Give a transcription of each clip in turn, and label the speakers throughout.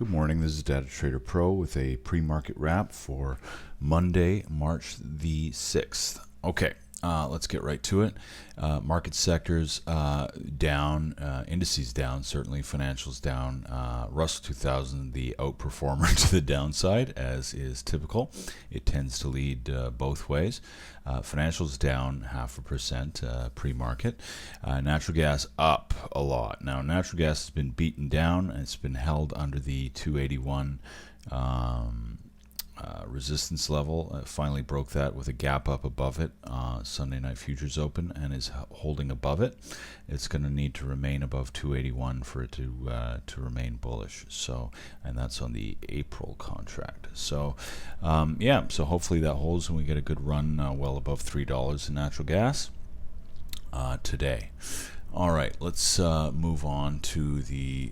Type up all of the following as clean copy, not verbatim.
Speaker 1: Good morning, this is Data Trader Pro with a pre-market wrap for Monday, March the 6th. Okay, let's get right to it. Market sectors down, indices down, certainly financials down. Russell 2000, the outperformer to the downside, as is typical. It tends to lead both ways. Financials down 0.5% pre-market. Natural gas up a lot. Now, natural gas has been beaten down. It's been held under the 281 resistance level. Finally broke that with a gap up above it. Sunday night futures open and is holding above it. It's going to need to remain above 281 for it to remain bullish. So, and that's on the April contract. So, yeah. So hopefully that holds and we get a good run well above $3 in natural gas today. All right, let's move on to the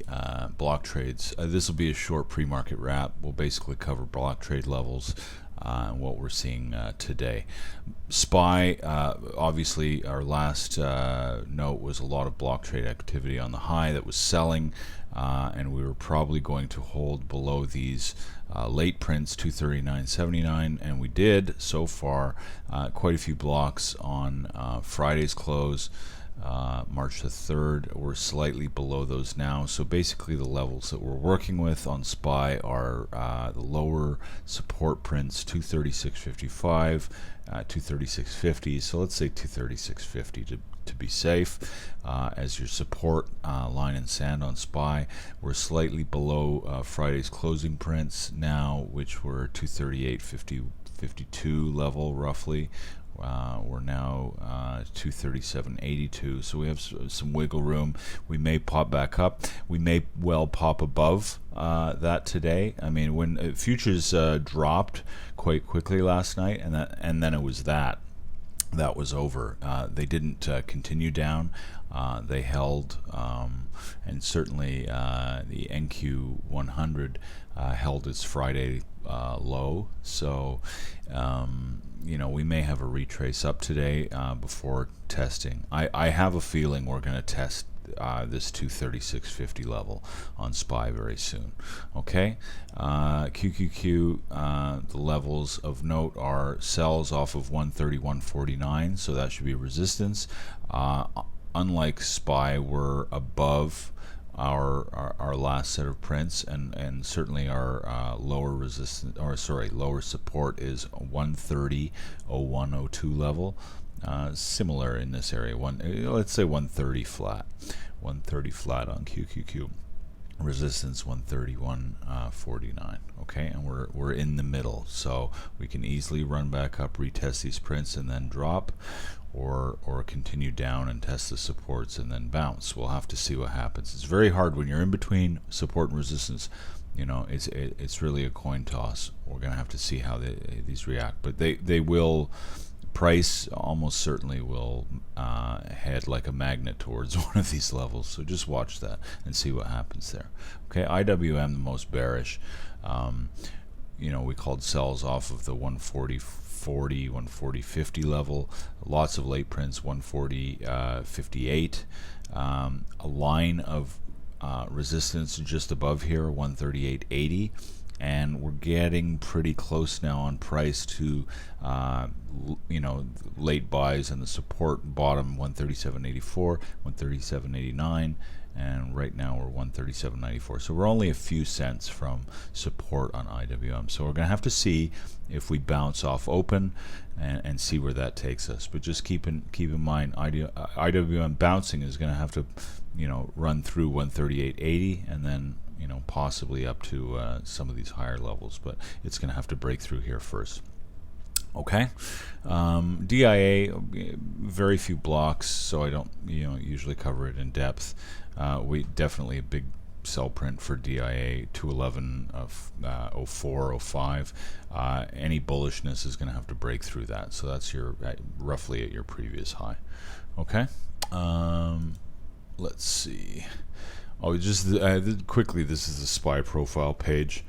Speaker 1: block trades. This will be a short pre-market wrap. We'll basically cover block trade levels and what we're seeing today. SPY, obviously our last note was a lot of block trade activity on the high that was selling, and we were probably going to hold below these late prints 239.79, and we did so far. Quite a few blocks on Friday's close. March the 3rd, we're slightly below those now. So basically the levels that we're working with on SPY are the lower support prints 236.55, 236.50. So let's say 236.50 to be safe as your support line in sand on SPY. We're slightly below Friday's closing prints now, which were 238.52 level roughly. We're now 237.82, so we have some wiggle room. We may pop back up. We may well pop above that today. I mean, when futures dropped quite quickly last night, and then it was that was over. They didn't continue down. They held, and certainly the NQ 100 held its Friday low. So you know, we may have a retrace up today before testing. I have a feeling we're going to test this 236.50 level on SPY very soon. Okay, QQQ, the levels of note are sells off of 131.49, so that should be resistance. Unlike SPY, we're above our last set of prints, and certainly our lower resistance, or sorry, lower support is 130.0102 level. Similar in this area, let's say 130 flat, 130 flat on QQQ. Resistance 131.49. Okay, and we're in the middle, so we can easily run back up, retest these prints, and then drop, or continue down and test the supports and then bounce. We'll have to see what happens. It's very hard when you're in between support and resistance. You know, it's really a coin toss. We're gonna have to see how these react, but they will. Price almost certainly will head like a magnet towards one of these levels, so just watch that and see what happens there. Okay, IWM the most bearish. You know, we called sells off of the 140.40, 140.50 level. Lots of late prints, 140.58. A line of resistance just above here, 138.80. And we're getting pretty close now on price to, you know, late buys and the support bottom 137.84, 137.89, and right now we're 137.94. So we're only a few cents from support on IWM. So we're going to have to see if we bounce off open and see where that takes us. But just keep in mind, IWM bouncing is going to have to, you know, run through 138.80 and then, you know, possibly up to some of these higher levels, but it's going to have to break through here first. Okay, DIA, very few blocks, so I don't, you know, usually cover it in depth. We definitely a big sell print for DIA 211 of 04, 05. Any bullishness is going to have to break through that, so that's your roughly at your previous high. Okay, let's see. Oh, just quickly, this is the SPY profile page.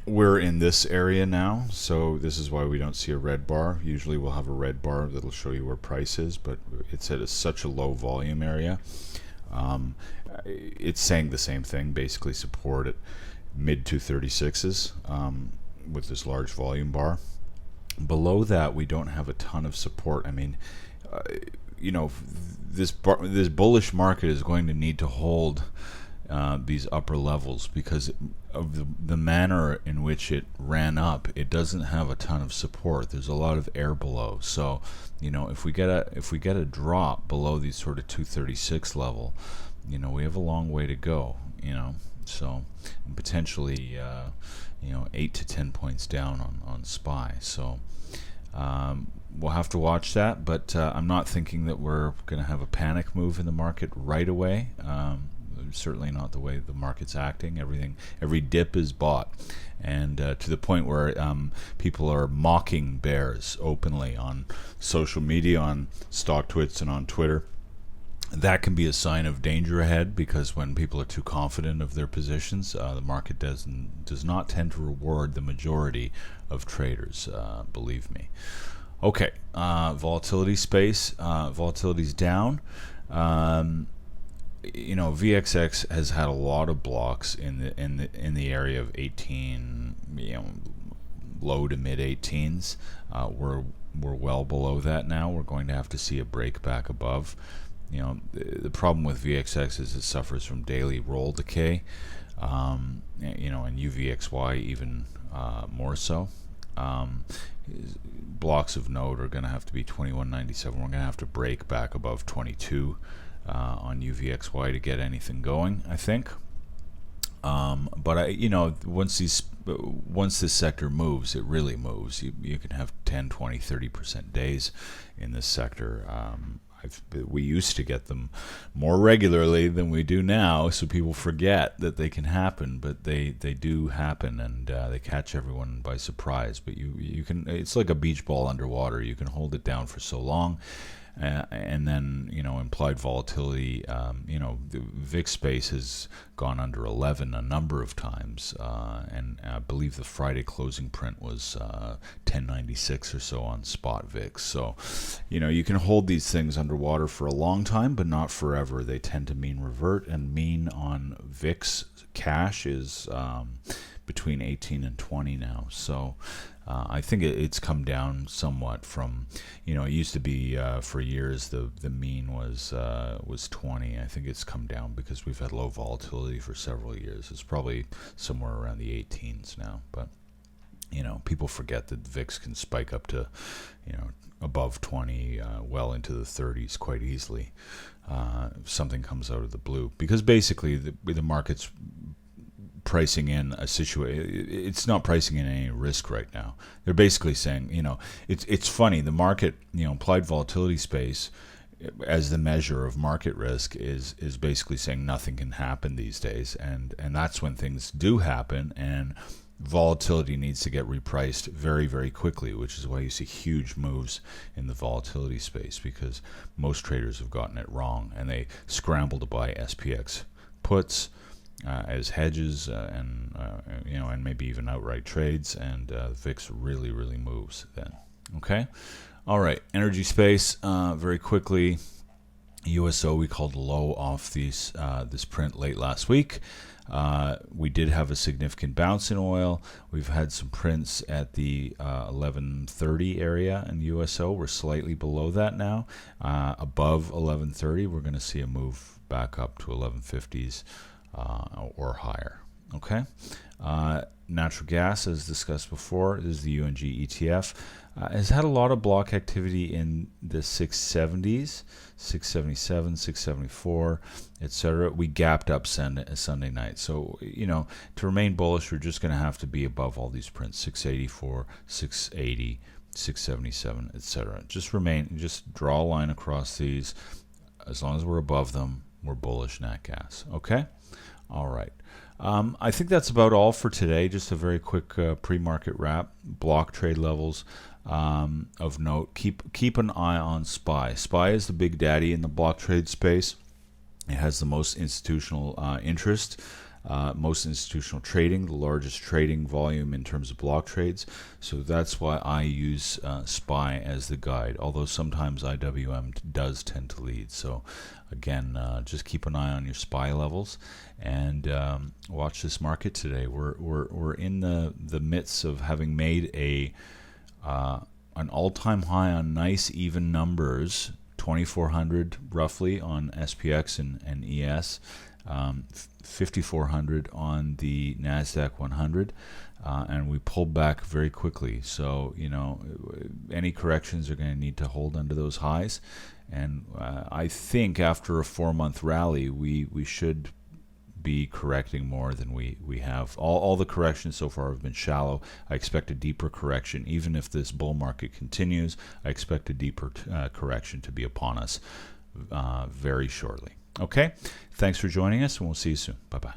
Speaker 1: We're in this area now, so this is why we don't see a red bar. Usually we'll have a red bar that'll show you where price is, but it's at such a low volume area. it's saying the same thing, basically support at mid 236s with this large volume bar. Below that, we don't have a ton of support. I mean, this bullish market is going to need to hold these upper levels because of the manner in which it ran up. It doesn't have a ton of support. There's a lot of air below. So, if we get a drop below these sort of 236 level, we have a long way to go. So potentially 8 to 10 points down on SPY. So we'll have to watch that, but I'm not thinking that we're going to have a panic move in the market right away. Certainly not the way the market's acting. Every dip is bought, and to the point where people are mocking bears openly on social media, on StockTwits and on Twitter. That can be a sign of danger ahead, because when people are too confident of their positions, the market does not tend to reward the majority of traders, believe me. Okay, volatility space. Volatility's down. VXX has had a lot of blocks in the area of 18, low to mid 18s. We're well below that now. We're going to have to see a break back above. The problem with VXX is it suffers from daily roll decay, and UVXY even more so. Blocks of note are going to have to be 21.97. We're going to have to break back above 22 on UVXY to get anything going, I think. But once this sector moves, it really moves. You can have 10, 20, 30% days in this sector. We used to get them more regularly than we do now, so people forget that they can happen, but they do happen, and they catch everyone by surprise. But you can, it's like a beach ball underwater. You can hold it down for so long, and then implied volatility. The VIX space has gone under 11 a number of times, and I believe the Friday closing print was 1096 or so on spot VIX. So you can hold these things underwater for a long time, but not forever. They tend to mean revert, and mean on VIX cash is between 18 and 20 now. So I think it's come down somewhat from, it used to be for years the mean was 20. I think it's come down because we've had low volatility for several years. It's probably somewhere around the 18s now. But people forget that the VIX can spike up to above 20, well into the 30s quite easily. If something comes out of the blue, because basically the market's pricing in a situation. It's not pricing in any risk right now. They're basically saying, it's funny. The market, implied volatility space, as the measure of market risk, is basically saying nothing can happen these days, and that's when things do happen, and volatility needs to get repriced very, very quickly, which is why you see huge moves in the volatility space, because most traders have gotten it wrong, and they scramble to buy SPX puts as hedges, and maybe even outright trades, and VIX really, really moves then. Okay, all right. Energy space, very quickly. USO, we called low off this print late last week. We did have a significant bounce in oil. We've had some prints at the 1130 area in USO. We're slightly below that now. Above 1130, we're going to see a move back up to 1150s. Or higher. Okay. Natural gas, as discussed before, is the UNG ETF. Has had a lot of block activity in the 670s, 677, 674, etc. We gapped up Sunday night. So, to remain bullish, we're just going to have to be above all these prints, 684, 680, 677, etc. Just draw a line across these. As long as we're above them, we're bullish nat gas. Okay? All right. I think that's about all for today. Just a very quick pre-market wrap. Block trade levels of note. Keep an eye on SPY. SPY is the big daddy in the block trade space. It has the most institutional interest. most institutional trading, the largest trading volume in terms of block trades. So that's why I use SPY as the guide, although sometimes IWM does tend to lead. So again, just keep an eye on your SPY levels and watch this market today. We're in the midst of having made an all-time high on nice even numbers, 2,400 roughly on SPX and ES, 5,400 on the NASDAQ 100, and we pulled back very quickly. So, you know, any corrections are going to need to hold under those highs. And I think after a 4-month rally, we should be correcting more than we have. All the corrections so far have been shallow. I expect a deeper correction. Even if this bull market continues, I expect a deeper correction to be upon us very shortly. Okay, thanks for joining us, and we'll see you soon. Bye-bye.